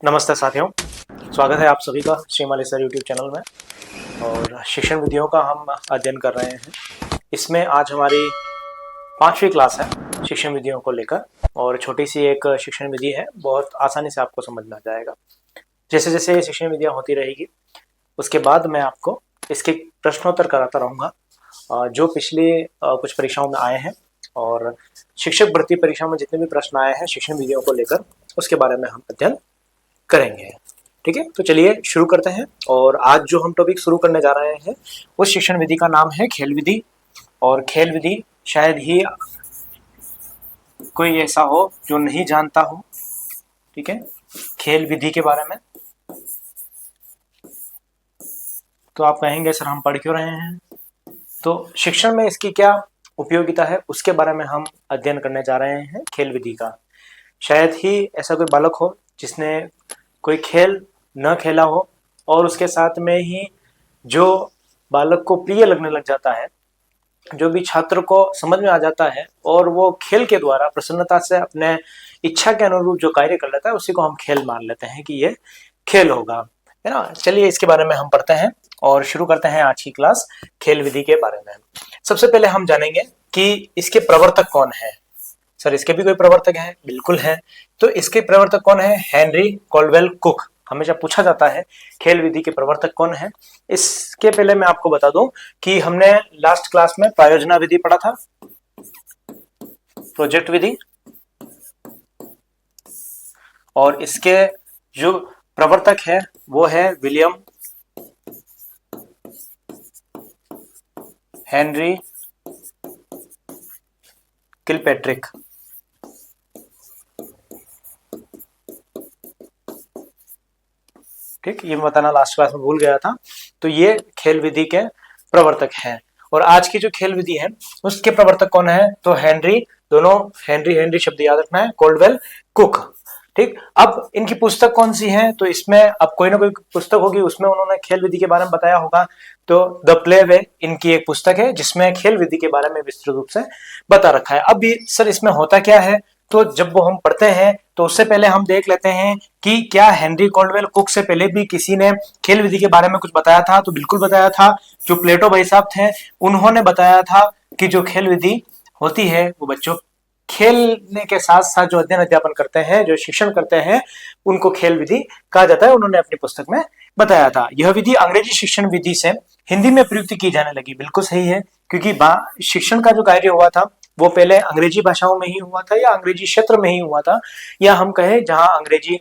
नमस्ते साथियों, स्वागत है आप सभी का श्रीमाली सर यूट्यूब चैनल में। और शिक्षण विधियों का हम अध्ययन कर रहे हैं। इसमें आज हमारी 5वीं क्लास है शिक्षण विधियों को लेकर। और छोटी सी एक शिक्षण विधि है, बहुत आसानी से आपको समझ में आ जाएगा। जैसे जैसे ये शिक्षण विधियाँ होती रहेगी उसके बाद मैं आपको इसके प्रश्नोत्तर कराता रहूँगा जो पिछले कुछ परीक्षाओं में आए हैं। और शिक्षक भर्ती परीक्षा में जितने भी प्रश्न आए हैं शिक्षण विधियों को लेकर उसके बारे में हम अध्ययन करेंगे। ठीक है, तो चलिए शुरू करते हैं। और आज जो हम टॉपिक शुरू करने जा रहे हैं उस शिक्षण विधि का नाम है खेल विधि। और खेल विधि शायद ही कोई ऐसा हो जो नहीं जानता हो। ठीक है, खेल विधि के बारे में तो आप कहेंगे सर हम पढ़ क्यों रहे हैं। तो शिक्षण में इसकी क्या उपयोगिता है उसके बारे में हम अध्ययन करने जा रहे हैं खेल विधि का। शायद ही ऐसा कोई बालक हो जिसने कोई खेल न खेला हो और उसके साथ में ही जो बालक को प्रिय लगने लग जाता है, जो भी छात्र को समझ में आ जाता है और वो खेल के द्वारा प्रसन्नता से अपने इच्छा के अनुरूप जो कार्य कर लेता है उसी को हम खेल मान लेते हैं कि ये खेल होगा, है ना। चलिए इसके बारे में हम पढ़ते हैं और शुरू करते हैं आज की क्लास खेल विधि के बारे में। सबसे पहले हम जानेंगे कि इसके प्रवर्तक कौन है। सर इसके भी कोई प्रवर्तक है? बिल्कुल है। तो इसके प्रवर्तक कौन है? Henry Caldwell cook. हमेशा पूछा जाता है खेल विधि के प्रवर्तक कौन है। इसके पहले मैं आपको बता दूं कि हमने लास्ट क्लास में प्रायोजना विधि पढ़ा था, प्रोजेक्ट विधि। और इसके जो प्रवर्तक है वो है विलियम हेनरी किलपैट्रिक। ठीक, ये मैं बताना लास्ट क्लास में भूल गया था। तो ये खेल विधि के प्रवर्तक हैं। और आज की जो खेल विधि है उसके प्रवर्तक कौन है? तो हेनरी, दोनों हेनरी शब्द याद रखना है, कॉल्डवेल कुक। ठीक, अब इनकी पुस्तक कौन सी है? तो इसमें अब कोई ना कोई पुस्तक होगी, उसमें उन्होंने खेल विधि के बारे में बताया होगा। तो द प्ले वे इनकी एक पुस्तक है जिसमें खेल विधि के बारे में विस्तृत रूप से बता रखा है। अब भी सर इसमें होता क्या है, तो जब वो हम पढ़ते हैं तो उससे पहले हम देख लेते हैं कि क्या हेनरी कॉल्डवेल कुक से पहले भी किसी ने खेल विधि के बारे में कुछ बताया था। तो बिल्कुल बताया था। जो प्लेटो भाई साहब थे उन्होंने बताया था कि जो खेल विधि होती है वो बच्चों खेलने के साथ साथ जो अध्ययन अध्यापन करते हैं, जो शिक्षण करते हैं, उनको खेल विधि कहा जाता है। उन्होंने अपनी पुस्तक में बताया था। यह विधि अंग्रेजी शिक्षण विधि से हिंदी में प्रयुक्त की जाने लगी। बिल्कुल सही है, क्योंकि शिक्षण का जो कार्य हुआ था वो पहले अंग्रेजी भाषाओं में ही हुआ था या अंग्रेजी क्षेत्र में ही हुआ था, या हम कहें जहां अंग्रेजी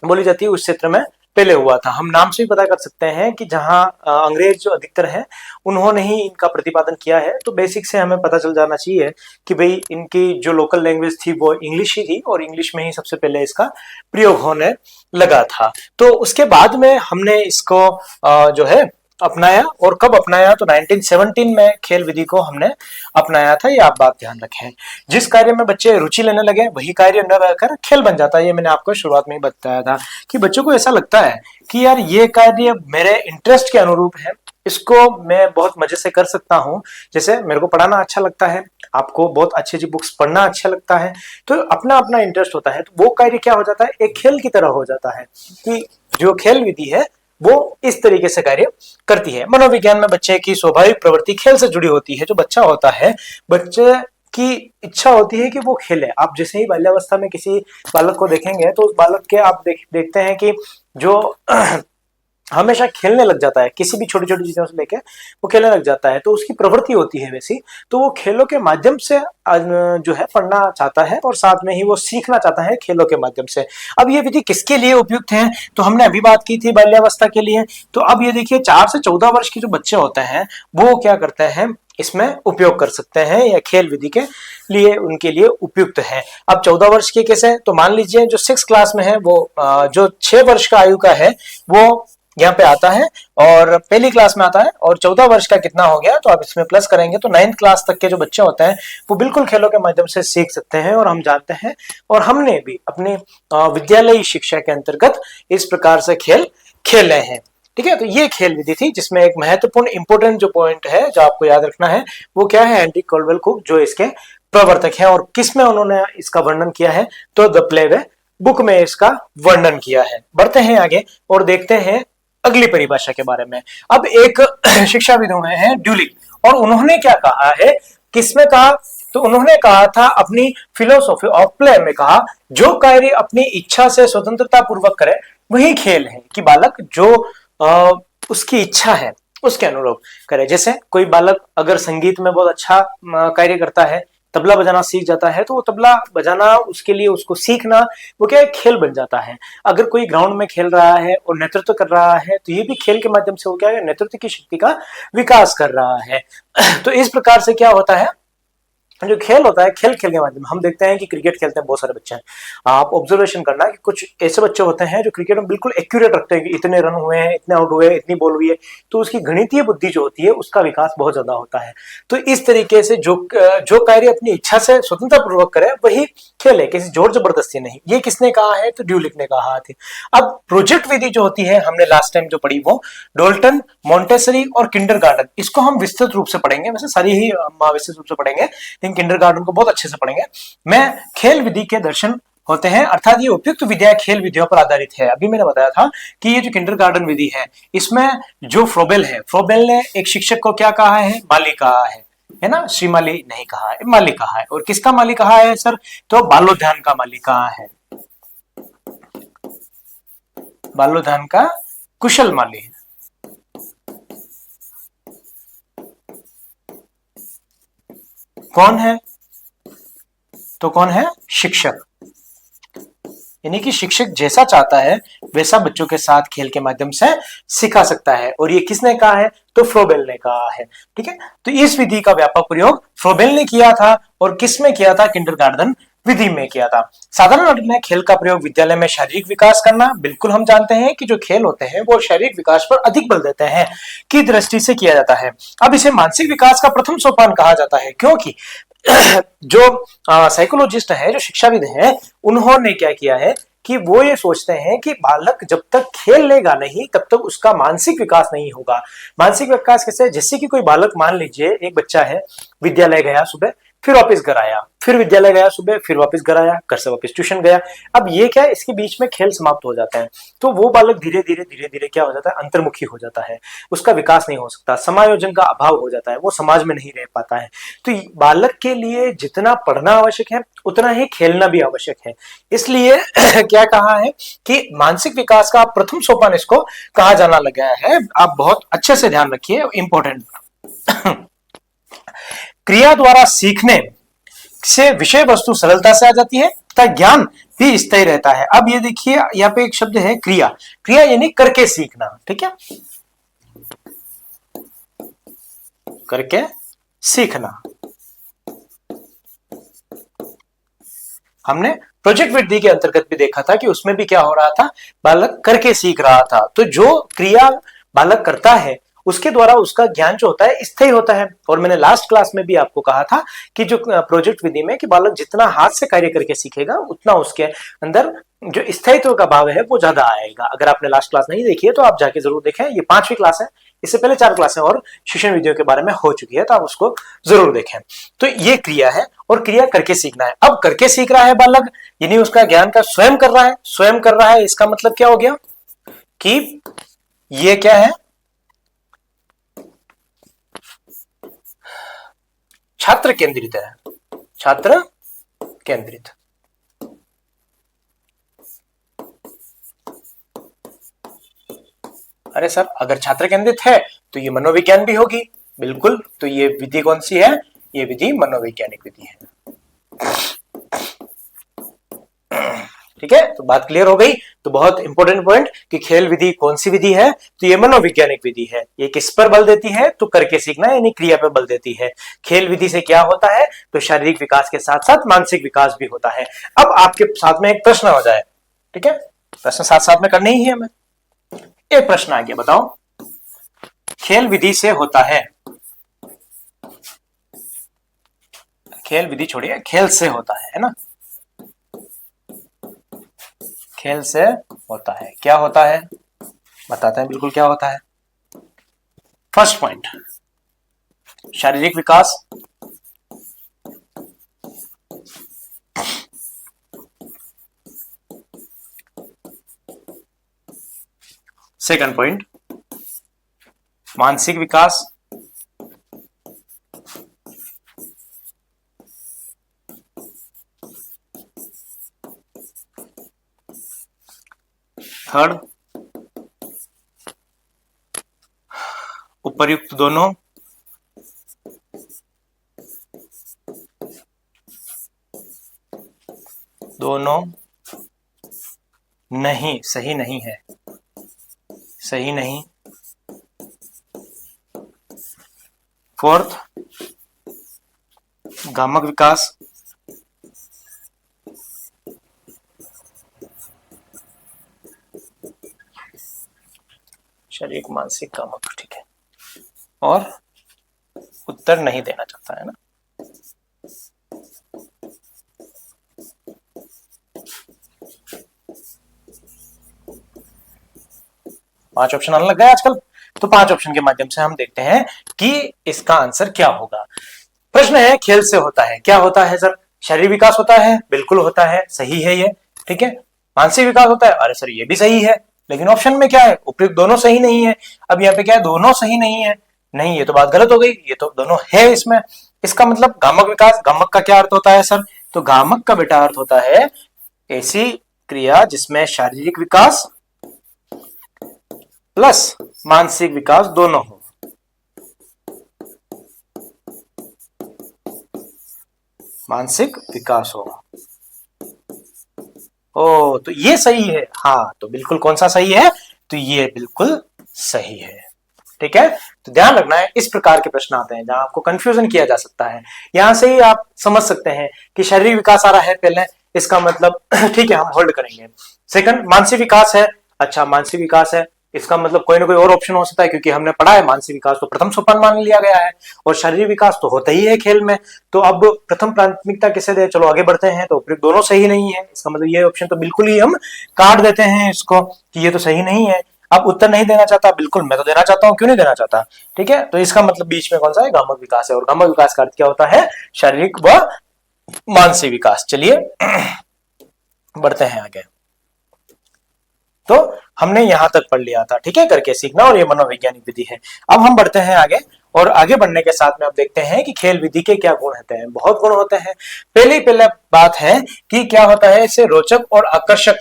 बोली जाती है उस क्षेत्र में पहले हुआ था। हम नाम से भी पता कर सकते हैं कि जहां अंग्रेज जो अधिकतर है उन्होंने ही इनका प्रतिपादन किया है। तो बेसिक से हमें पता चल जाना चाहिए कि भाई इनकी जो लोकल लैंग्वेज थी वो इंग्लिश ही थी और इंग्लिश में ही सबसे पहले इसका प्रयोग होने लगा था। तो उसके बाद में हमने इसको जो है अपनाया। और कब अपनाया? तो 1917 में खेल विधि को हमने अपनाया था। ये आप बात ध्यान रखें। जिस कार्य में बच्चे रुचि लेने लगे वही कार्य न रहकर खेल बन जाता है। ये मैंने आपको शुरुआत में ही बताया था कि बच्चों को ऐसा लगता है कि यार ये कार्य मेरे इंटरेस्ट के अनुरूप है, इसको मैं बहुत मजे से कर सकता हूँ। जैसे मेरे को पढ़ाना अच्छा लगता है, आपको बहुत अच्छी अच्छी बुक्स पढ़ना अच्छा लगता है, तो अपना अपना इंटरेस्ट होता है। तो वो कार्य क्या हो जाता है, एक खेल की तरह हो जाता है कि जो खेल विधि है वो इस तरीके से कार्य करती है। मनोविज्ञान में बच्चे की स्वाभाविक प्रवृत्ति खेल से जुड़ी होती है। जो बच्चा होता है, बच्चे की इच्छा होती है कि वो खेले। आप जैसे ही बाल्यावस्था में किसी बालक को देखेंगे तो उस बालक के आप देखते हैं कि जो हमेशा खेलने लग जाता है, किसी भी छोटी छोटी चीजों से लेके वो खेलने लग जाता है। तो उसकी प्रवृत्ति होती है वैसी, तो वो खेलों के माध्यम से जो है पढ़ना चाहता है और साथ में ही वो सीखना चाहता है खेलों के माध्यम से। अब ये विधि किसके लिए उपयुक्त है? तो हमने अभी बात की थी बाल्यावस्था के लिए। तो अब ये देखिए 4 से 14 वर्ष के जो बच्चे होते हैं वो क्या करते हैं, इसमें उपयोग कर सकते हैं या खेल विधि के लिए उनके लिए उपयुक्त है। अब 14 वर्ष के कैसे? तो मान लीजिए जो 6 क्लास में है वो जो 6 वर्ष का आयु का है वो यहाँ पे आता है और पहली क्लास में आता है। और 14 वर्ष का कितना हो गया, तो आप इसमें प्लस करेंगे तो 9th क्लास तक के जो बच्चे होते हैं वो बिल्कुल खेलों के माध्यम से सीख सकते हैं। और हम जानते हैं और हमने भी अपने विद्यालयी शिक्षा के अंतर्गत इस प्रकार से खेल खेले हैं। ठीक है, तो ये खेल विधि थी जिसमें एक महत्वपूर्ण इंपोर्टेंट जो पॉइंट है जो आपको याद रखना है वो क्या है, हेनरी कॉल्डवेल कुक जो इसके प्रवर्तक हैं। और किस में उन्होंने इसका वर्णन किया है, तो द प्ले वे बुक में इसका वर्णन किया है। बढ़ते हैं आगे और देखते हैं अगली परिभाषा के बारे में। अब एक शिक्षाविद हुए हैं ड्यूलिंग, और उन्होंने क्या कहा है, किसमें कहा, तो उन्होंने कहा था अपनी फिलोसॉफी ऑफ प्ले में कहा, जो कार्य अपनी इच्छा से स्वतंत्रता पूर्वक करे वही खेल है। कि बालक जो उसकी इच्छा है उसके अनुरूप करे। जैसे कोई बालक अगर संगीत में बहुत अच्छा कार्य करता है, तबला बजाना सीख जाता है, तो वो तबला बजाना उसके लिए उसको सीखना वो क्या है, खेल बन जाता है। अगर कोई ग्राउंड में खेल रहा है और नेतृत्व कर रहा है, तो ये भी खेल के माध्यम से वो क्या है, नेतृत्व की शक्ति का विकास कर रहा है। तो इस प्रकार से क्या होता है, जो खेल होता है, खेल खेल के माध्यम हम देखते हैं कि क्रिकेट खेलते हैं बहुत सारे बच्चे हैं। आप ऑब्जर्वेशन करना कि कुछ ऐसे बच्चे होते हैं जो क्रिकेट में बिल्कुल एक्यूरेट रखते हैं कि इतने रन हुए हैं, इतने आउट हुए हैं, इतनी बॉल हुई है, तो उसकी गणितीय बुद्धि जो होती है उसका विकास बहुत ज्यादा होता है। तो इस तरीके से जो कार्य अपनी इच्छा से स्वतंत्रता पूर्वक करे वही खेल है, किसी जोर जबरदस्ती नहीं। ये किसने कहा है, तो ड्यूलिक ने कहा थी। अब प्रोजेक्ट विधि जो होती है, हमने लास्ट टाइम जो पढ़ी वो डोल्टन, मॉन्टेसरी और किंडरगार्टन, इसको हम विस्तृत रूप से पढ़ेंगे। वैसे सारी ही विस्तृत रूप से पढ़ेंगे, किंडरगार्टन को बहुत अच्छे से पढ़ेंगे। मैं खेल विधि के दर्शन होते हैं, अर्थात ये उपयुक्त विद्या खेल विधियों पर आधारित है। अभी मैंने बताया था कि ये जो किंडरगार्टन विधि है, इसमें जो फ्रोबेल है, फ्रोबेल ने एक शिक्षक को क्या कहा है, माली कहा है ना, श्री माली नहीं कहा है, माली कहा है। और किसका माली कहा है सर, तो बालोध्यान का माली कहा है, बालोध्यान का कुशल माली है। कौन है, तो कौन है, शिक्षक। यानी कि शिक्षक जैसा चाहता है वैसा बच्चों के साथ खेल के माध्यम से सिखा सकता है। और ये किसने कहा है, तो फ्रोबेल ने कहा है। ठीक है, तो इस विधि का व्यापक प्रयोग फ्रोबेल ने किया था, और किसमें किया था, किंडरगार्टन विधि में किया था। साधारण अर्थ में खेल का प्रयोग विद्यालय में शारीरिक विकास करना, बिल्कुल हम जानते हैं कि जो खेल होते हैं वो शारीरिक विकास पर अधिक बल देते हैं की दृष्टि से किया जाता है। अब इसे मानसिक विकास का प्रथम सोपान कहा जाता है, क्योंकि जो साइकोलॉजिस्ट है, जो शिक्षाविद है, उन्होंने क्या किया है कि वो ये सोचते हैं कि बालक जब तक खेल लेगा नहीं तब तक उसका मानसिक विकास नहीं होगा। मानसिक विकास कैसे, जैसे कि कोई बालक, मान लीजिए एक बच्चा है, विद्यालय गया सुबह, फिर वापस घर आया, फिर विद्यालय गया सुबह, फिर वापस घर आया, घर से वापस ट्यूशन गया। अब ये क्या है, इसके बीच में खेल समाप्त हो जाता है, तो वो बालक धीरे धीरे क्या हो जाता है, अंतर्मुखी हो जाता है, उसका विकास नहीं हो सकता, समायोजन का अभाव हो जाता है, वो समाज में नहीं रह पाता है। तो बालक के लिए जितना पढ़ना आवश्यक है उतना ही खेलना भी आवश्यक है। इसलिए क्या कहा है कि मानसिक विकास का प्रथम सोपान इसको कहा जाना लगा है। आप बहुत अच्छे से ध्यान रखिए, इंपॉर्टेंट। क्रिया द्वारा सीखने से विषय वस्तु सरलता से आ जाती है तथा ज्ञान भी स्थायी रहता है। अब ये देखिए, यहाँ पे एक शब्द है क्रिया, क्रिया यानी करके सीखना। ठीक है, करके सीखना। हमने प्रोजेक्ट विधि के अंतर्गत भी देखा था कि उसमें भी क्या हो रहा था, बालक करके सीख रहा था। तो जो क्रिया बालक करता है उसके द्वारा उसका ज्ञान जो होता है स्थायी होता है। और मैंने लास्ट क्लास में भी आपको कहा था कि जो प्रोजेक्ट विधि में कि बालक जितना हाथ से कार्य करके सीखेगा उतना उसके अंदर जो स्थायित्व का भाव है वो ज्यादा आएगा। अगर आपने लास्ट क्लास नहीं देखी है तो आप जाके जरूर देखें, ये 5वीं क्लास है, इससे पहले 4 क्लासें और शिक्षण विधियों के बारे में हो चुकी है, तो आप उसको जरूर देखें। तो ये क्रिया है, और क्रिया करके सीखना है। अब करके सीख रहा है बालक, यानी उसका ज्ञान का स्वयं कर रहा है, स्वयं कर रहा है, इसका मतलब क्या हो गया कि ये क्या है, छात्र केंद्रित है, छात्र केंद्रित। अरे सर, अगर छात्र केंद्रित है तो ये मनोविज्ञान भी होगी, बिल्कुल। तो ये विधि कौन सी है, ये विधि मनोवैज्ञानिक विधि है। ठीक है, तो बात क्लियर हो गई। तो बहुत इंपॉर्टेंट पॉइंट कि खेल विधि कौन सी विधि है, तो ये मनोवैज्ञानिक विधि है। ये किस पर बल देती है, तो करके सीखना यानी क्रिया पर बल देती है। खेल विधि से क्या होता है, तो शारीरिक विकास के साथ साथ मानसिक विकास भी होता है। अब आपके साथ में एक प्रश्न हो जाए, ठीक है, प्रश्न साथ साथ में करने ही है हमें। एक प्रश्न आ गया, बताओ, खेल विधि से होता है, खेल विधि छोड़िए, खेल से होता है ना, खेल से होता है, क्या होता है, बताते हैं बिल्कुल क्या होता है। फर्स्ट पॉइंट, शारीरिक विकास, सेकंड पॉइंट, मानसिक विकास, थर्ड, उपर्युक्त दोनों नहीं, सही नहीं है, सही नहीं। फोर्थ, गामक विकास, शारीरिक मानसिक गामक, ठीक है, और उत्तर नहीं देना चाहता है ना। पांच ऑप्शन आने लग गए आजकल, तो पांच ऑप्शन के माध्यम से हम देखते हैं कि इसका आंसर क्या होगा। प्रश्न है खेल से होता है, क्या होता है सर? शारीरिक विकास होता है, बिल्कुल होता है, सही है ये, ठीक है। मानसिक विकास होता है, अरे सर ये भी सही है, लेकिन ऑप्शन में क्या है? उपयुक्त दोनों सही नहीं है। अब यहाँ पे क्या है? दोनों सही नहीं है, नहीं ये तो बात गलत हो गई, ये तो दोनों है इसमें। इसका मतलब गामक विकास, गामक का क्या अर्थ होता है सर? तो गामक का बेटा अर्थ होता है ऐसी क्रिया जिसमें शारीरिक विकास प्लस मानसिक विकास दोनों हो। मानसिक विकास हो। ओ, तो ये सही है, हाँ तो बिल्कुल कौन सा सही है? तो ये बिल्कुल सही है, ठीक है। तो ध्यान रखना है, इस प्रकार के प्रश्न आते हैं जहां आपको कंफ्यूजन किया जा सकता है। यहां से ही आप समझ सकते हैं कि शारीरिक विकास आ रहा है पहले, इसका मतलब ठीक है हम होल्ड करेंगे। सेकंड, मानसिक विकास है, अच्छा मानसिक विकास है, इसका मतलब कोई ना कोई और ऑप्शन हो सकता है, क्योंकि हमने पढ़ा है मानसिक विकास तो प्रथम सोपान मान लिया गया है, और शारीरिक विकास तो होता ही है खेल में। तो अब प्रथम प्राथमिकता किसे दे? चलो आगे बढ़ते हैं। तो दोनों सही नहीं है, इसका मतलब ये ऑप्शन तो बिल्कुल ही हम काट देते हैं इसको कि ये तो सही नहीं है। अब उत्तर नहीं देना चाहता, बिल्कुल मैं तो देना चाहता हूं, क्यों नहीं देना चाहता, ठीक है। तो इसका मतलब बीच में कौन सा है? गामक विकास है, और गामक विकास का अर्थ क्या होता है? शारीरिक व मानसिक विकास। चलिए बढ़ते हैं आगे। तो हमने यहां तक पढ़ लिया था, ठीक है, करके सीखना, और ये मनोवैज्ञानिक विधि है। अब हम बढ़ते हैं आगे, और आगे बढ़ने के साथ में अब देखते हैं कि खेल विधि के क्या गुण होते हैं। बहुत गुण होते हैं। पहले बात है कि क्या होता है इसे रोचक और आकर्षक।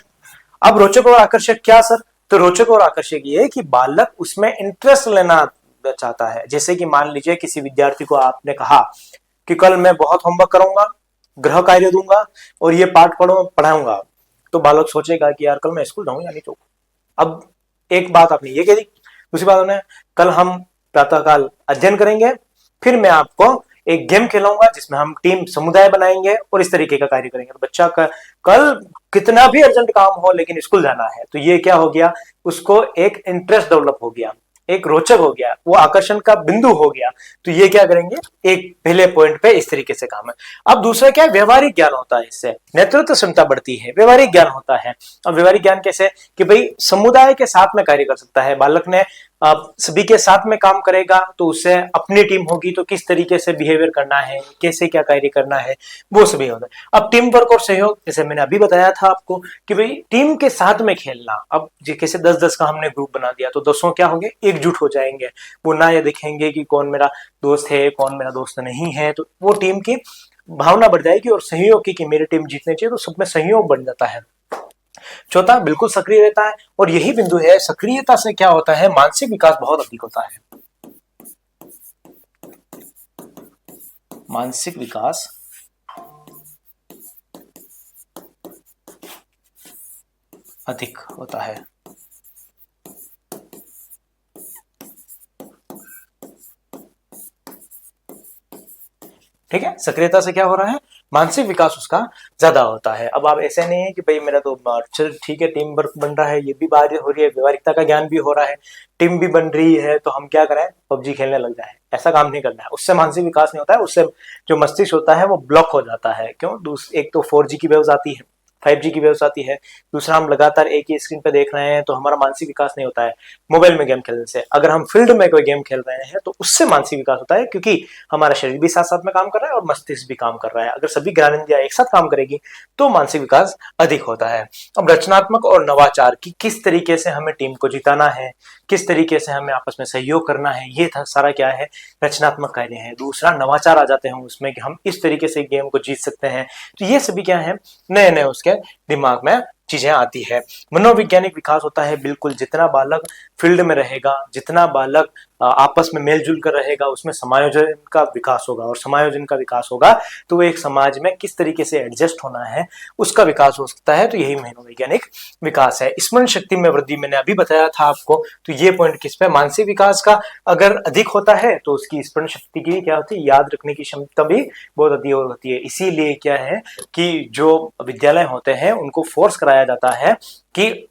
अब रोचक और आकर्षक क्या सर? तो रोचक और आकर्षक ये कि बालक उसमें इंटरेस्ट लेना चाहता है। जैसे कि मान लीजिए किसी विद्यार्थी को आपने कहा कि कल मैं बहुत होमवर्क करूंगा, गृह कार्य दूंगा और ये पाठ पढ़ाऊंगा, तो बालक सोचेगा कि यार कल मैं स्कूल जाऊं या नहीं जाऊं। अब एक बात आपने ये कह दी, दूसरी बात उन्हें कल हम प्रातःकाल अध्ययन करेंगे, फिर मैं आपको एक गेम खिलाऊंगा जिसमें हम टीम समुदाय बनाएंगे और इस तरीके का कार्य करेंगे। तो बच्चा का कल कितना भी अर्जेंट काम हो लेकिन स्कूल जाना है, तो ये क्या हो गया? उसको एक इंटरेस्ट डेवलप हो गया, एक रोचक हो गया, वो आकर्षण का बिंदु हो गया। तो ये क्या करेंगे? एक पहले पॉइंट पे इस तरीके से काम है। अब दूसरा क्या है? व्यवहारिक ज्ञान होता है, इससे नेतृत्व क्षमता बढ़ती है, व्यवहारिक ज्ञान होता है। अब व्यवहारिक ज्ञान कैसे? कि भाई समुदाय के साथ में कार्य कर सकता है बालक ने, सभी के साथ में काम करेगा तो उससे अपनी टीम होगी तो किस तरीके से बिहेवियर करना है, कैसे क्या कार्य करना है, वो सभी होता है। अब टीम वर्क और सहयोग, जैसे मैंने अभी बताया था आपको कि भाई टीम के साथ में खेलना। अब जैसे 10-10 का हमने ग्रुप बना दिया तो 10 क्या होंगे? एकजुट हो जाएंगे। वो ना ये देखेंगे कि कौन मेरा दोस्त है कौन मेरा दोस्त नहीं है, तो वो टीम की भावना बढ़ जाएगी और सहयोग की मेरी टीम जीतनी चाहिए, तो सब में सहयोग बढ़ जाता है। चौथा, बिल्कुल सक्रिय रहता है, और यही बिंदु है, सक्रियता से क्या होता है? मानसिक विकास बहुत अधिक होता है। मानसिक विकास अधिक होता है। ठीक है, सक्रियता से क्या हो रहा है? मानसिक विकास उसका ज्यादा होता है। अब आप ऐसे नहीं है कि भाई मेरा तो चल ठीक है टीम वर्क बन रहा है, ये भी बात हो रही है, व्यवहारिकता का ज्ञान भी हो रहा है, टीम भी बन रही है, तो हम क्या करें? पबजी खेलने लग जाए, ऐसा काम नहीं करना है। उससे मानसिक विकास नहीं होता है, उससे जो मस्तिष्क होता है वो ब्लॉक हो जाता है। क्यों? एक तो 4G की वेव्स आती है, 5G की व्यवस्था आती है। दूसरा, हम लगातार एक ही स्क्रीन पे देख रहे हैं तो हमारा मानसिक विकास नहीं होता है मोबाइल में गेम खेलने से। अगर हम फील्ड में कोई गेम खेल रहे हैं तो उससे मानसिक विकास होता है, क्योंकि हमारा शरीर भी साथ साथ में काम कर रहा है और मस्तिष्क भी काम कर रहा है। अगर सभी ज्ञानेंद्रियां एक साथ काम करेगी तो मानसिक विकास अधिक होता है। अब रचनात्मक और नवाचार की किस तरीके से हमें टीम को जिताना है, किस तरीके से हमें आपस में सहयोग करना है, ये सारा क्या है, रचनात्मक कार्य है। दूसरा, नवाचार आ जाते हैं उसमें कि हम इस तरीके से गेम को जीत सकते हैं। तो ये सभी क्या है, नए नए उसके दिमाग में चीजें आती है। मनोवैज्ञानिक विकास होता है, बिल्कुल जितना बालक फील्ड में रहेगा, जितना बालक आपस में मेलजुल कर रहेगा, उसमें समायोजन का विकास होगा, और समायोजन का विकास होगा तो एक समाज में किस तरीके से एडजस्ट होना है उसका विकास हो सकता है। तो यही मनोवैज्ञानिक विकास है। स्मरण शक्ति में वृद्धि मैंने अभी बताया था आपको, तो ये पॉइंट किस पे, मानसिक विकास का अगर अधिक होता है तो उसकी स्मरण शक्ति की क्या होती है, याद रखने की क्षमता भी बहुत अधिक होती है। इसीलिए क्या है कि जो विद्यालय होते हैं उनको फोर्स कराया जाता है कि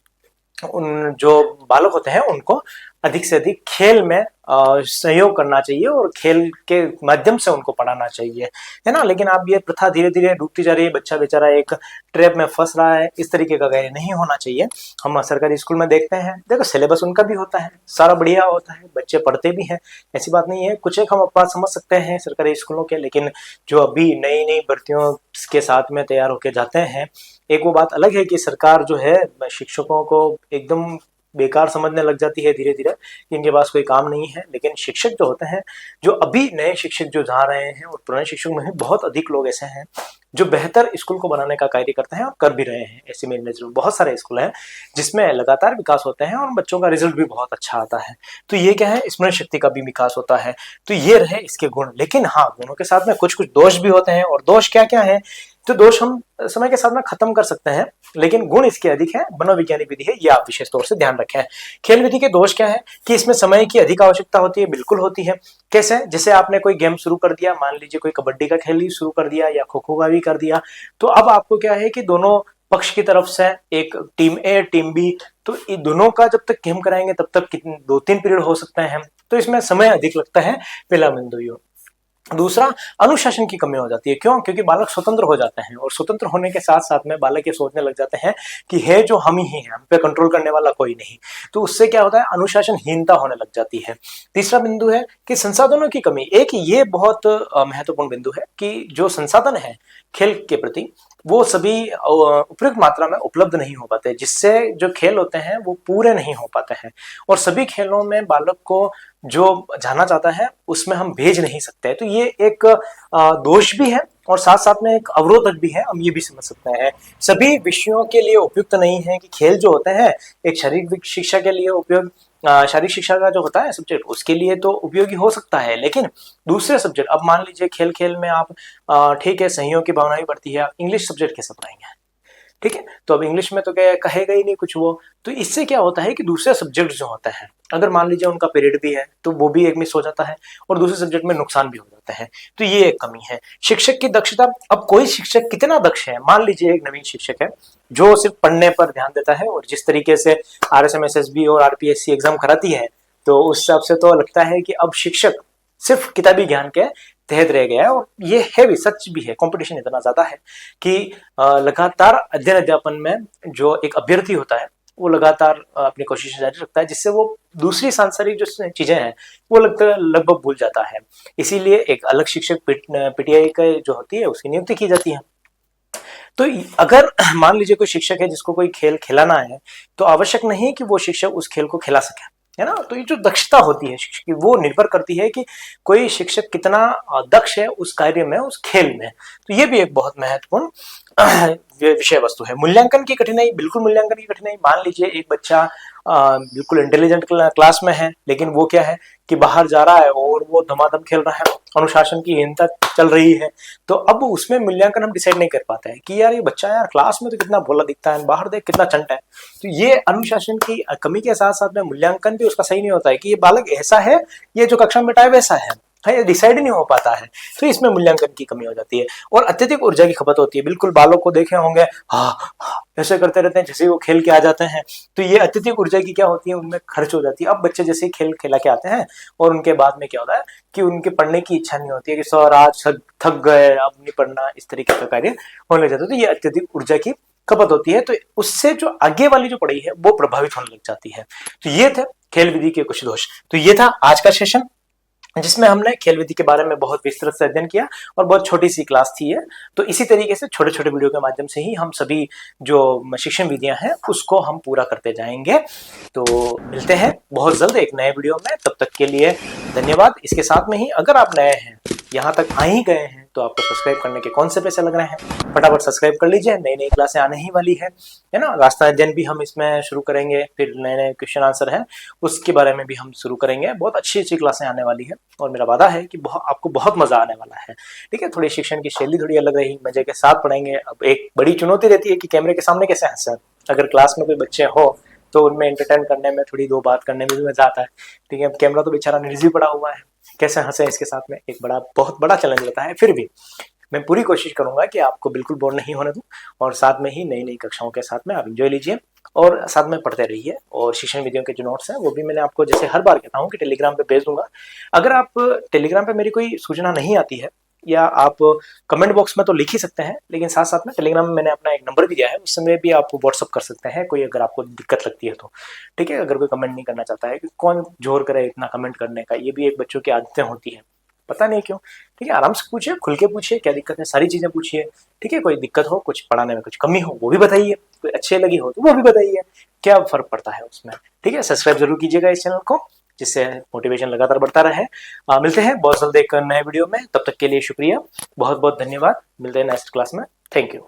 उन जो बालक होते हैं उनको अधिक से अधिक खेल में सहयोग करना चाहिए और खेल के माध्यम से उनको पढ़ाना चाहिए, है ना। लेकिन अब ये प्रथा धीरे धीरे डूबती जा रही है, बच्चा बेचारा एक ट्रैप में फंस रहा है। इस तरीके का कार्य नहीं होना चाहिए। हम सरकारी स्कूल में देखते हैं, देखो सिलेबस उनका भी होता है, सारा बढ़िया होता है, बच्चे पढ़ते भी हैं, ऐसी बात नहीं है। कुछ एक हम बात समझ सकते हैं सरकारी स्कूलों के, लेकिन जो अभी नई नई भर्तियों के साथ में तैयार होके जाते हैं, एक वो बात अलग है कि सरकार जो है शिक्षकों को एकदम बेकार समझने लग जाती है धीरे धीरे, इनके पास कोई काम नहीं है। लेकिन शिक्षक जो होते हैं, जो अभी नए शिक्षक जो जा रहे हैं और पुराने शिक्षक में बहुत अधिक लोग ऐसे हैं जो बेहतर स्कूल को बनाने का कार्य करते हैं और कर भी रहे हैं। ऐसे मेरी नजर में बहुत सारे स्कूल हैं जिसमें लगातार विकास होते हैं और बच्चों का रिजल्ट भी बहुत अच्छा आता है। तो ये क्या है, स्मरण शक्ति का भी विकास होता है। तो ये रहे इसके गुण। लेकिन हाँ, गुणों के साथ में कुछ कुछ दोष भी होते हैं, और दोष क्या क्या है, तो दोष हम समय के साथ में खत्म कर सकते हैं, लेकिन गुण इसके अधिक है। मनोवैज्ञानिक विधि है, ये आप विशेष तौर से ध्यान रखें। खेल विधि के दोष क्या है कि इसमें समय की अधिक आवश्यकता होती है, बिल्कुल होती है। कैसे, जैसे आपने कोई गेम शुरू कर दिया, मान लीजिए कोई कबड्डी का खेल ही शुरू कर दिया या खो खो का भी कर दिया, तो अब आपको क्या है कि दोनों पक्ष की तरफ से एक टीम ए टीम बी, तो इन दोनों का जब तक गेम कराएंगे तब तक कितने 2-3 पीरियड हो सकते हैं, तो इसमें समय अधिक लगता है, पहला बिंदु ये। दूसरा, अनुशासन की कमी हो जाती है। क्यों? क्योंकि बालक स्वतंत्र हो जाते हैं, और स्वतंत्र होने के साथ साथ में बालक ये सोचने लग जाते हैं कि है जो हम ही हैं, हम पे कंट्रोल करने वाला कोई नहीं। तो उससे क्या होता है, अनुशासनहीनता होने लग जाती है। तीसरा बिंदु है कि संसाधनों की कमी। एक ये बहुत महत्वपूर्ण बिंदु है कि जो संसाधन है खेल के प्रति, वो सभी उपयुक्त मात्रा में उपलब्ध नहीं हो पाते, जिससे जो खेल होते हैं वो पूरे नहीं हो पाते हैं। और सभी खेलों में बालक को जो जाना चाहता है उसमें हम भेज नहीं सकते। तो ये एक दोष भी है और साथ साथ में एक अवरोधक भी है, हम ये भी समझ सकते हैं। सभी विषयों के लिए उपयुक्त नहीं है कि खेल जो होते हैं एक शारीरिक शिक्षा के लिए उपयोग, शारीरिक शिक्षा का जो होता है सब्जेक्ट, उसके लिए तो उपयोगी हो सकता है, लेकिन दूसरे सब्जेक्ट, अब मान लीजिए खेल खेल में आप ठीक है सहयोग की भावना भी बढ़ती है, इंग्लिश सब्जेक्ट कैसे पढ़ाएंगे, ठीक है। तो अब इंग्लिश में तो क्या कहेगा ही नहीं कुछ वो, तो इससे क्या होता है कि दूसरे सब्जेक्ट जो होते हैं, अगर मान लीजिए उनका पीरियड भी है तो वो भी एक मिस हो जाता है और दूसरे सब्जेक्ट में नुकसान भी हो जाता है। तो ये एक कमी है। शिक्षक की दक्षता, अब कोई शिक्षक कितना दक्ष है, मान लीजिए एक नवीन शिक्षक है जो सिर्फ पढ़ने पर ध्यान देता है, और जिस तरीके से RSMSSB और RPSC एग्जाम कराती है, तो उस हिसाब से तो लगता है कि अब शिक्षक सिर्फ किताबी ज्ञान के तहत रह गया है। और ये है भी, सच भी है, कंपटीशन इतना ज्यादा है कि लगातार अध्ययन अध्यापन में जो एक अभ्यर्थी होता है वो लगातार अपनी कोशिश जारी रखता है, जिससे वो दूसरी सांसारिक जो चीजें हैं वो लगभग भूल जाता है। इसीलिए एक अलग शिक्षक PTI का जो होती है उसकी नियुक्ति की जाती है। तो अगर मान लीजिए कोई शिक्षक है जिसको कोई खेल खिलाना है, तो आवश्यक नहीं कि वो शिक्षक उस खेल को खिला सके, है ना। तो ये जो दक्षता होती है शिक्षक की, वो निर्भर करती है कि कोई शिक्षक कितना दक्ष है उस कार्य में, उस खेल में। तो ये भी एक बहुत महत्वपूर्ण विषय वस्तु है। मूल्यांकन की कठिनाई, बिल्कुल मूल्यांकन की कठिनाई। मान लीजिए एक बच्चा बिल्कुल इंटेलिजेंट क्लास में है, लेकिन वो क्या है कि बाहर जा रहा है और वो धमाधम खेल रहा है, अनुशासन की हीनता चल रही है, तो अब उसमें मूल्यांकन हम डिसाइड नहीं कर पाते हैं कि यार ये बच्चा यार क्लास में तो कितना भोला दिखता है, बाहर देख कितना चंटा है। तो ये अनुशासन की कमी के साथ साथ में मूल्यांकन भी उसका सही नहीं होता है कि ये बालक ऐसा है, ये जो कक्षा में बैठा है वैसा है, ये डिसाइड नहीं हो पाता है। तो इसमें मूल्यांकन की कमी हो जाती है। और अत्यधिक ऊर्जा की खपत होती है। बिल्कुल बालों को देखे होंगे, ऐसे करते रहते हैं जैसे वो खेल के आ जाते हैं, तो ये अत्यधिक ऊर्जा की क्या होती है, उनमें खर्च हो जाती है। अब बच्चे जैसे खेल खेला के आते हैं और उनके बाद में क्या होता है कि उनके पढ़ने की इच्छा नहीं होती है कि सर आज थक गए, अब नहीं पढ़ना, इस तरीके का कार्य होने लग जाता है। तो ये अत्यधिक ऊर्जा की खपत होती है, तो उससे जो आगे वाली जो पढ़ाई है वो प्रभावित होने लग जाती है। तो ये थे खेल विधि के कुछ दोष। तो ये था आज का सेशन, जिसमें हमने खेल विधि के बारे में बहुत विस्तृत से अध्ययन किया और बहुत छोटी सी क्लास थी ये। तो इसी तरीके से छोटे छोटे वीडियो के माध्यम से ही हम सभी जो शिक्षण विधियां हैं उसको हम पूरा करते जाएंगे। तो मिलते हैं बहुत जल्द एक नए वीडियो में, तब तक के लिए धन्यवाद। इसके साथ में ही अगर आप नए हैं, यहाँ तक आ ही गए हैं, तो आपको सब्सक्राइब करने के कौन से पैसे लग रहे हैं, फटाफट सब्सक्राइब कर लीजिए। नई नई क्लासें आने ही वाली है ना। रास्ता अध्ययन भी हम इसमें शुरू करेंगे, फिर नए नए क्वेश्चन आंसर है उसके बारे में भी हम शुरू करेंगे। बहुत अच्छी अच्छी क्लासें आने वाली है और मेरा वादा है कि आपको बहुत मजा आने वाला है। ठीक है, थोड़ी शिक्षण की शैली थोड़ी अलग रही, मजे के साथ पढ़ेंगे। अब एक बड़ी चुनौती रहती है कि कैमरे के सामने कैसे हंसे। अगर क्लास में कोई बच्चे हो तो उनमें एंटरटेन करने में, थोड़ी दो बात करने में भी मजा आता है। ठीक है, कैमरा तो बेचारा निर्जीव पड़ा हुआ है, कैसे हंसे इसके साथ में एक बहुत बड़ा चैलेंज रहता है। फिर भी मैं पूरी कोशिश करूंगा कि आपको बिल्कुल बोर नहीं होने दूं और साथ में ही नई नई कक्षाओं के साथ में आप एंजॉय लीजिए और साथ में पढ़ते रहिए। और शिक्षण विधियों के जो नोट्स हैं वो भी मैंने आपको जैसे हर बार कहता हूँ कि टेलीग्राम पे भेज दूंगा। अगर आप टेलीग्राम पे मेरी कोई सूचना नहीं आती है, या आप कमेंट बॉक्स में तो लिख ही सकते हैं, लेकिन साथ साथ में टेलीग्राम में मैंने अपना एक नंबर भी दिया है, उस समय भी आप व्हाट्सअप कर सकते हैं कोई अगर आपको दिक्कत लगती है तो। ठीक है, अगर कोई कमेंट नहीं करना चाहता है कि कौन जोर करे इतना कमेंट करने का, ये भी एक बच्चों की आदतें होती है, पता नहीं क्यों। ठीक है, आराम से पूछिए, खुल के पूछिए, क्या दिक्कत है, सारी चीजें पूछिए। ठीक है, कोई दिक्कत हो, कुछ पढ़ाने में कुछ कमी हो वो भी बताइए, कोई अच्छी लगी हो तो वो भी बताइए, क्या फर्क पड़ता है उसमें। ठीक है, सब्सक्राइब जरूर कीजिएगा इस चैनल को, जिससे मोटिवेशन लगातार बढ़ता रहे। मिलते हैं बहुत जल्द एक नए वीडियो में, तब तक के लिए शुक्रिया, बहुत बहुत धन्यवाद। मिलते हैं नेक्स्ट क्लास में। Thank you.